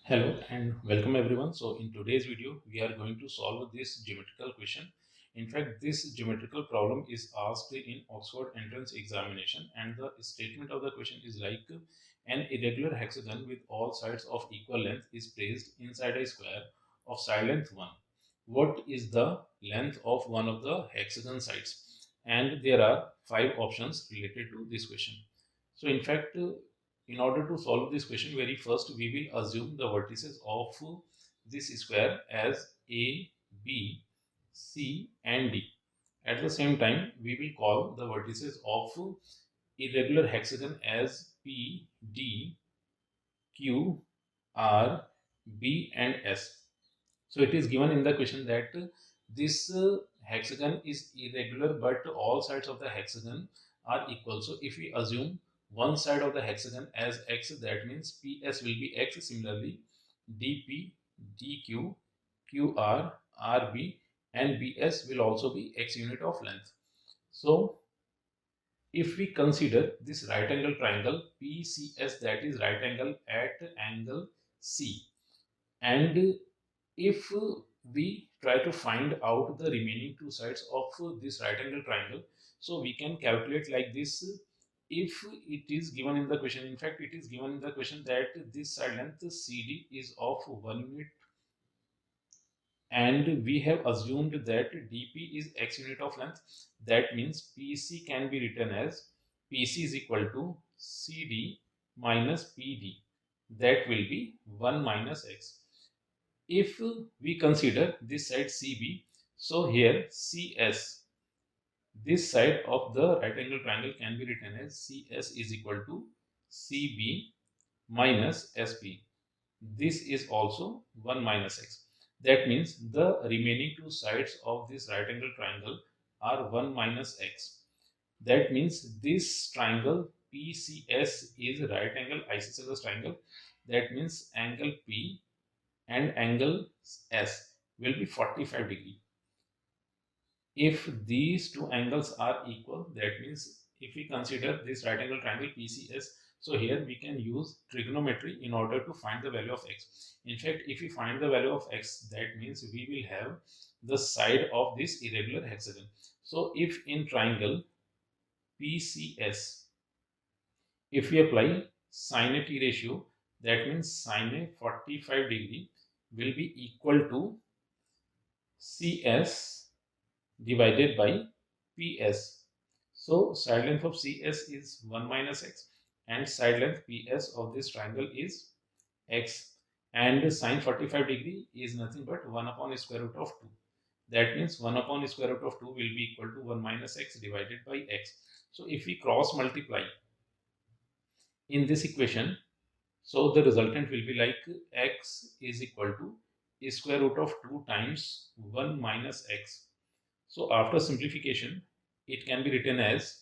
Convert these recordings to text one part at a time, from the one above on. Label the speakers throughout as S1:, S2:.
S1: Hello and welcome everyone. So in today's video, we are going to solve this geometrical question. In fact, this geometrical problem is asked in Oxford entrance examination, and the statement of the question is like an irregular hexagon with all sides of equal length is placed inside a square of side length 1. What is the length of one of the hexagon sides? And there are 5 options related to this question. So in fact, in order to solve this question, very first we will assume the vertices of this square as A, B, C and D. At the same time, we will call the vertices of irregular hexagon as P, D, Q, R, B and S. So it is given in the question that this hexagon is irregular but all sides of the hexagon are equal. So if we assume one side of the hexagon as x, that means PS will be x. Similarly, DP, DQ, QR, RB and BS will also be x unit of length. So if we consider this right angle triangle PCS, that is right angle at angle C, and if we try to find out the remaining two sides of this right angle triangle, so we can calculate like this. If it is given in the question, in fact it is given in the question that this side length CD is of 1 unit, and we have assumed that DP is x unit of length. That means PC can be written as PC is equal to CD minus PD. That will be 1 minus x. If we consider this side CB, so here CS, this side of the right angle triangle can be written as CS is equal to CB minus SP. This is also 1 minus x. That means the remaining two sides of this right angle triangle are 1 minus x. That means this triangle PCS is right angle isosceles triangle. That means angle P and angle S will be 45 degree. If these two angles are equal, that means if we consider this right angle triangle PCS, so here we can use trigonometry in order to find the value of x. In fact, if we find the value of x, that means we will have the side of this irregular hexagon. So if in triangle PCS, if we apply sin a t ratio, that means sin a 45 degree will be equal to CS divided by PS. So side length of CS is 1 minus x and side length PS of this triangle is x, and sine 45 degree is nothing but 1 upon square root of 2. That means 1 upon square root of 2 will be equal to 1 minus x divided by x. So if we cross multiply in this equation, so the resultant will be like x is equal to square root of 2 times 1 minus x. So after simplification, it can be written as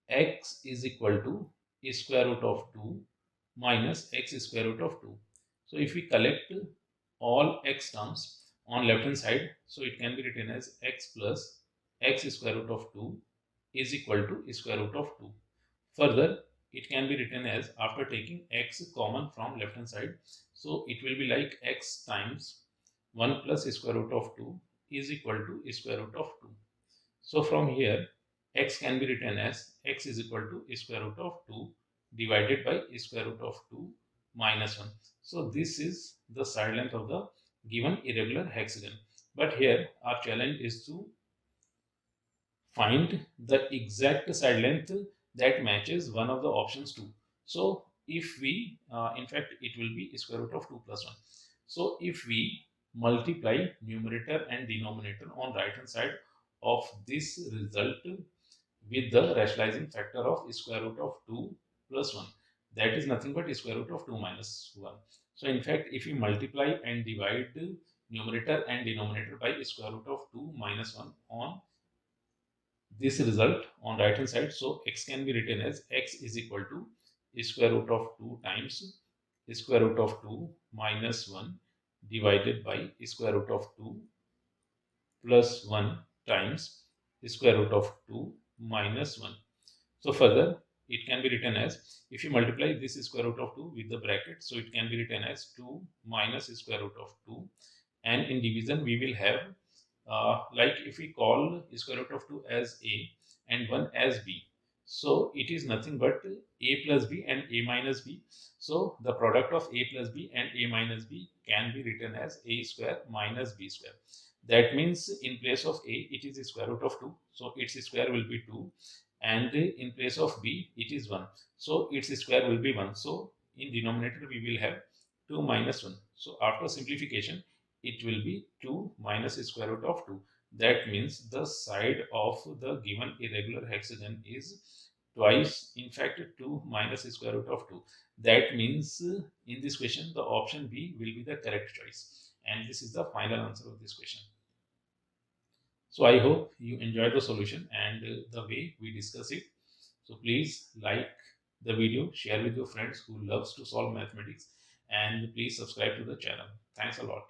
S1: x is equal to square root of 2 minus x square root of 2. So if we collect all x terms on left hand side, so it can be written as x plus x square root of 2 is equal to square root of 2. Further, it can be written as, after taking x common from left hand side, so it will be like x times 1 plus square root of 2 is equal to square root of 2. So from here, x can be written as x is equal to square root of 2 divided by square root of 2 minus 1. So this is the side length of the given irregular hexagon. But here our challenge is to find the exact side length that matches one of the options 2. So if we, in fact, it will be square root of 2 plus 1. So if we multiply numerator and denominator on right hand side of this result with the rationalizing factor of square root of 2 plus 1, that is nothing but square root of 2 minus 1. So in fact, if we multiply and divide numerator and denominator by square root of 2 minus 1 on this result on right hand side, so x can be written as x is equal to square root of 2 times square root of 2 minus 1 divided by square root of 2 plus 1 times square root of 2 minus 1. So further, it can be written as, if you multiply this square root of 2 with the bracket, so it can be written as 2 minus square root of 2. And in division we will have, like if we call square root of 2 as a and 1 as b, so it is nothing but a plus b and a minus b. So the product of a plus b and a minus b can be written as a square minus b square. That means in place of a, it is the square root of 2, so its square will be 2. And in place of b, it is 1, so its square will be 1. So in denominator we will have 2 minus 1. So after simplification, it will be 2 minus square root of 2. That means the side of the given irregular hexagon is twice, in fact 2 minus square root of 2. That means in this question the option B will be the correct choice, and this is the final answer of this question. So I hope you enjoyed the solution and the way we discuss it. So please like the video, share with your friends who loves to solve mathematics, and please subscribe to the channel. Thanks a lot.